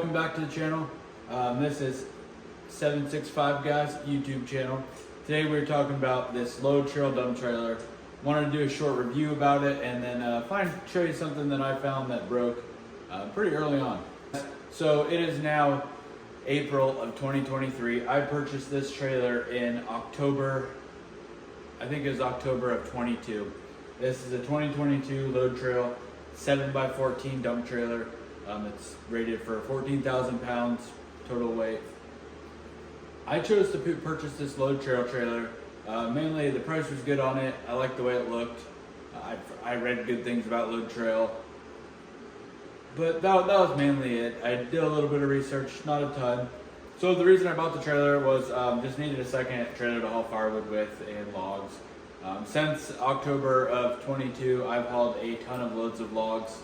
welcome back to the channel. This is 765 Guys YouTube channel. Today we're talking about this load trail dump trailer. Wanted to do a short review about it and then show you something that I found that broke pretty early on. So it is now April of 2023. I purchased this trailer in October, I think it was October of 22. This is a 2022 load trail 7x14 dump trailer. It's rated for 14,000 pounds total weight. I chose to purchase this load trail trailer. Mainly the price was good on it. I liked the way it looked. I read good things about load trail. But that was mainly it. I did a little bit of research, not a ton. So the reason I bought the trailer was just needed a second trailer to haul firewood with and logs. Since October of 22, I've hauled a ton of loads of logs,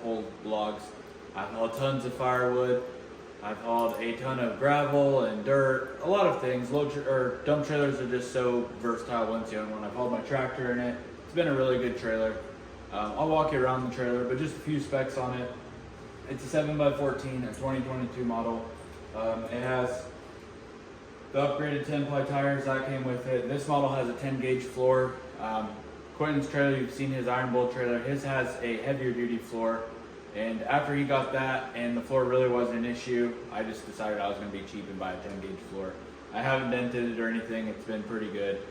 whole logs. I've hauled tons of firewood. I've hauled a ton of gravel and dirt, a lot of things. Dump trailers are just so versatile once you own one. I've hauled my tractor in it. It's been a really good trailer. I'll walk you around the trailer, but just a few specs on it. It's a 7x14, a 2022 model. It has the upgraded 10-ply tires that came with it. This model has a 10-gauge floor. Quentin's trailer, you've seen his iron bolt trailer. His has a heavier duty floor. And after he got that and the floor really wasn't an issue, I just decided I was going to be cheap and buy a 10-gauge floor. I haven't dented it or anything. It's been pretty good.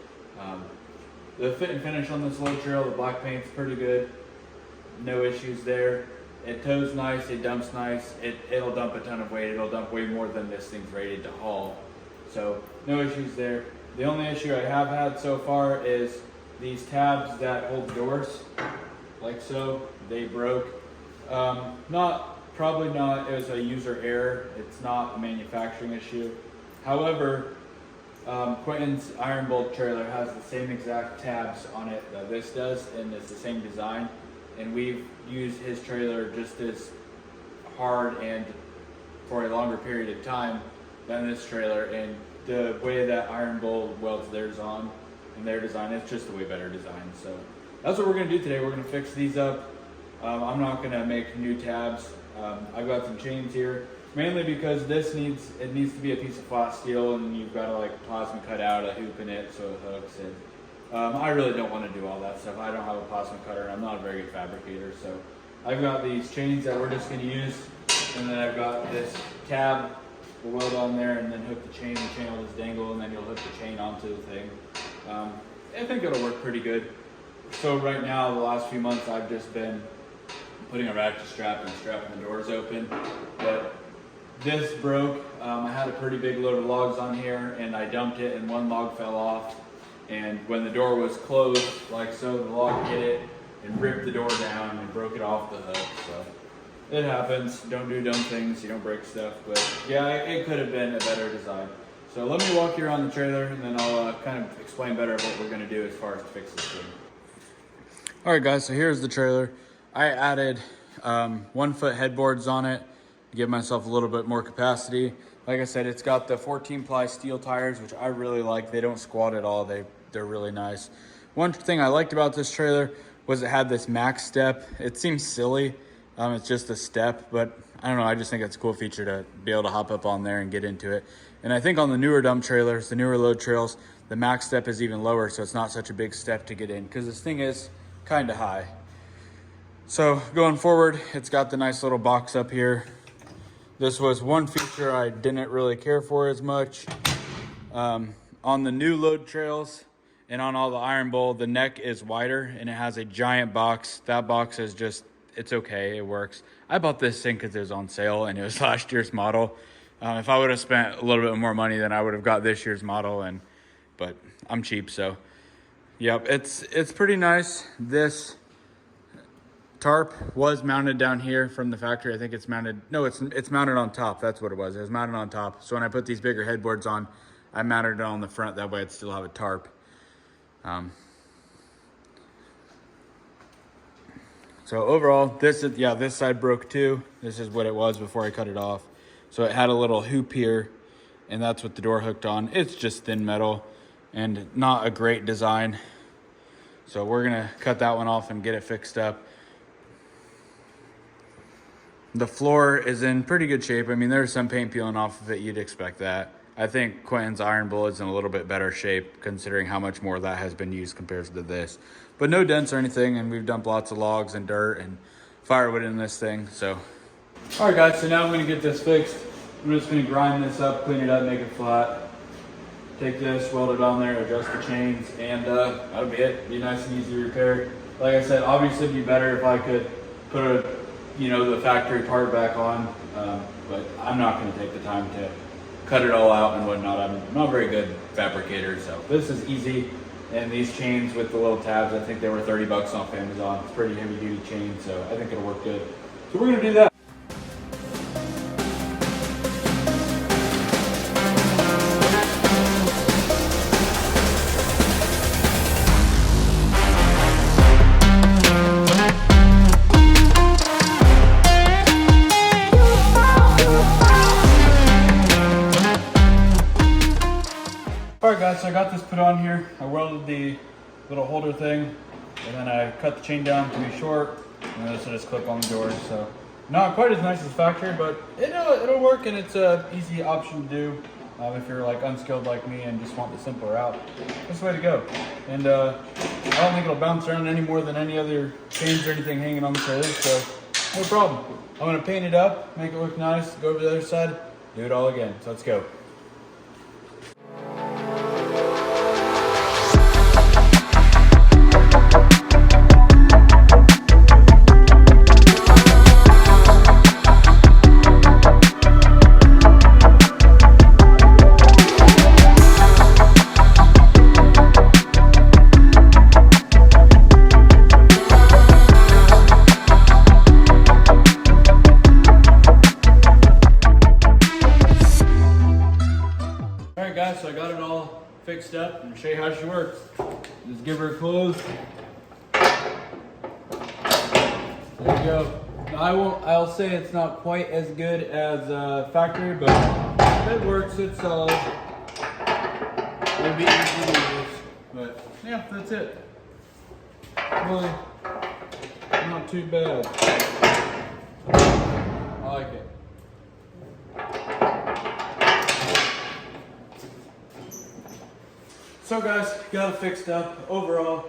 The fit and finish on this load trail, the black paint's pretty good. No issues there. It tows nice, it dumps nice. It'll dump a ton of weight. It'll dump way more than this thing's rated to haul. So no issues there. The only issue I have had so far is these tabs that hold the doors, like so, they broke. Probably not, it was a user error. It's not a manufacturing issue. However, Quentin's iron bolt trailer has the same exact tabs on it that this does, and it's the same design. And we've used his trailer just as hard and for a longer period of time than this trailer. And the way that iron bolt welds theirs on and their design, it's just a way better design. So that's what we're gonna do today. We're gonna fix these up. I'm not gonna make new tabs. I've got some chains here, mainly because it needs to be a piece of flat steel, and you've got to like plasma cut out a hoop in it so it hooks. And I really don't want to do all that stuff. I don't have a plasma cutter, and I'm not a very good fabricator. So I've got these chains that we're just gonna use, and then I've got this tab. We'll weld on there, and then hook the chain. The chain will just dangle, and then you'll hook the chain onto the thing. I think it'll work pretty good. So right now, the last few months, I've just been putting a ratchet strap and strapping the doors open. But this broke. I had a pretty big load of logs on here, and I dumped it, and one log fell off. And when the door was closed, like so, the log hit it and ripped the door down and broke it off the hook. So it happens. Don't do dumb things. You don't break stuff. But yeah, it could have been a better design. So let me walk you around the trailer, and then I'll kind of explain better what we're going to do as far as to fix this thing. All right, guys. So here's the trailer. I added 1 foot headboards on it to give myself a little bit more capacity. Like I said, it's got the 14-ply steel tires, which I really like. They don't squat at all. They're really nice. One thing I liked about this trailer was it had this max step. It seems silly. It's just a step, but I don't know. I just think it's a cool feature to be able to hop up on there and get into it. And I think on the newer dump trailers, the newer load trails, the max step is even lower, so it's not such a big step to get in, because this thing is kind of high. So going forward, it's got the nice little box up here. This was one feature I didn't really care for as much. On the new load trails and on all the iron bowl, the neck is wider and it has a giant box. That box is just, it's okay, it works. I bought this thing because it was on sale and it was last year's model. If I would have spent a little bit more money, then I would have got this year's model, but I'm cheap, so. Yep, it's pretty nice. This tarp was mounted down here from the factory. I think it's mounted, no, it's mounted on top. That's what it was. It was mounted on top. So when I put these bigger headboards on, I mounted it on the front. That way I'd still have a tarp. So overall, this side broke too. This is what it was before I cut it off. So it had a little hoop here, and that's what the door hooked on. It's just thin metal and not a great design. So we're gonna cut that one off and get it fixed up. The floor is in pretty good shape. I mean, there's some paint peeling off of it. You'd expect that. I think Quentin's iron bowl is in a little bit better shape considering how much more that has been used compared to this. But no dents or anything, and we've dumped lots of logs and dirt and firewood in this thing, so. All right, guys, so now I'm gonna get this fixed. I'm just gonna grind this up, clean it up, make it flat. Take this, weld it on there, adjust the chains, and that'll be it. Be nice and easy to repair. Like I said, obviously it'd be better if I could put the factory part back on, but I'm not gonna take the time to cut it all out and whatnot. I'm not a very good fabricator, so this is easy. And these chains with the little tabs, I think they were 30 bucks off Amazon. It's pretty heavy duty chain, so I think it'll work good. So we're gonna do that. Alright guys, so I got this put on here. I welded the little holder thing, and then I cut the chain down to be short, and this will just clip on the doors. So not quite as nice as factory, but it'll work, and it's an easy option to do if you're like unskilled like me and just want the simpler route. That's the way to go. And I don't think it'll bounce around any more than any other chains or anything hanging on the trailer, so no problem. I'm gonna paint it up, make it look nice, go over to the other side, do it all again. So let's go. Alright guys, so I got it all fixed up and show you how she works. Just give her a close. There you go. Now I'll say it's not quite as good as factory, but it works, it's solid. It'll be easy to use. But yeah, that's it. Really not too bad. I like it. So guys, got it fixed up. Overall,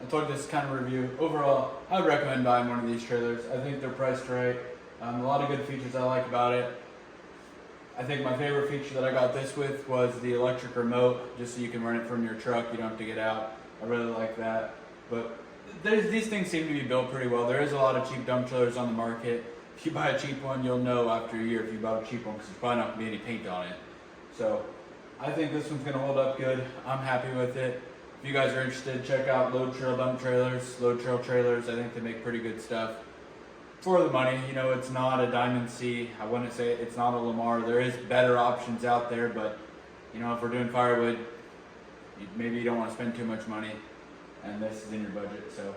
I told you this kind of review. Overall, I would recommend buying one of these trailers. I think they're priced right. A lot of good features I like about it. I think my favorite feature that I got this with was the electric remote, just so you can run it from your truck. You don't have to get out. I really like that. But these things seem to be built pretty well. There is a lot of cheap dump trailers on the market. If you buy a cheap one, you'll know after a year if you bought a cheap one, because there's probably not going to be any paint on it. So I think this one's going to hold up good. I'm happy with it. If you guys are interested, check out Load Trail Dump Trailers. Load Trail Trailers, I think they make pretty good stuff for the money. You know, it's not a Diamond C. I wouldn't say it's not a Lamar. There is better options out there, but you know, if we're doing firewood, maybe you don't want to spend too much money, and this is in your budget. So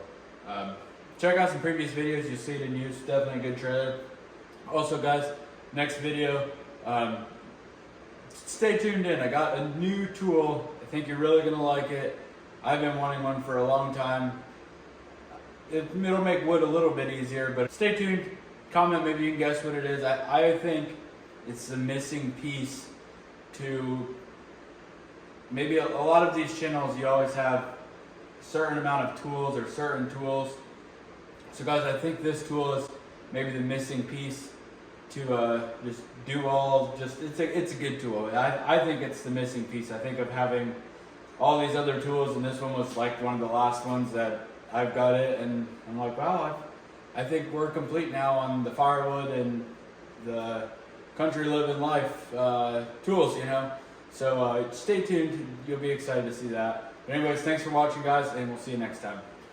check out some previous videos. You'll see it in use. Definitely a good trailer. Also guys, next video, stay tuned in. I got a new tool. I think you're really going to like it. I've been wanting one for a long time. It'll make wood a little bit easier, but stay tuned. Comment, maybe you can guess what it is. I think it's the missing piece to maybe a lot of these channels. You always have a certain amount of tools or certain tools. So guys, I think this tool is maybe the missing piece to just do all, it's a good tool. I think it's the missing piece. I think of having all these other tools, and this one was like one of the last ones that I've got it, and I'm like, wow, I think we're complete now on the firewood and the country living life tools, you know. So stay tuned, you'll be excited to see that. But anyways, thanks for watching guys, and we'll see you next time.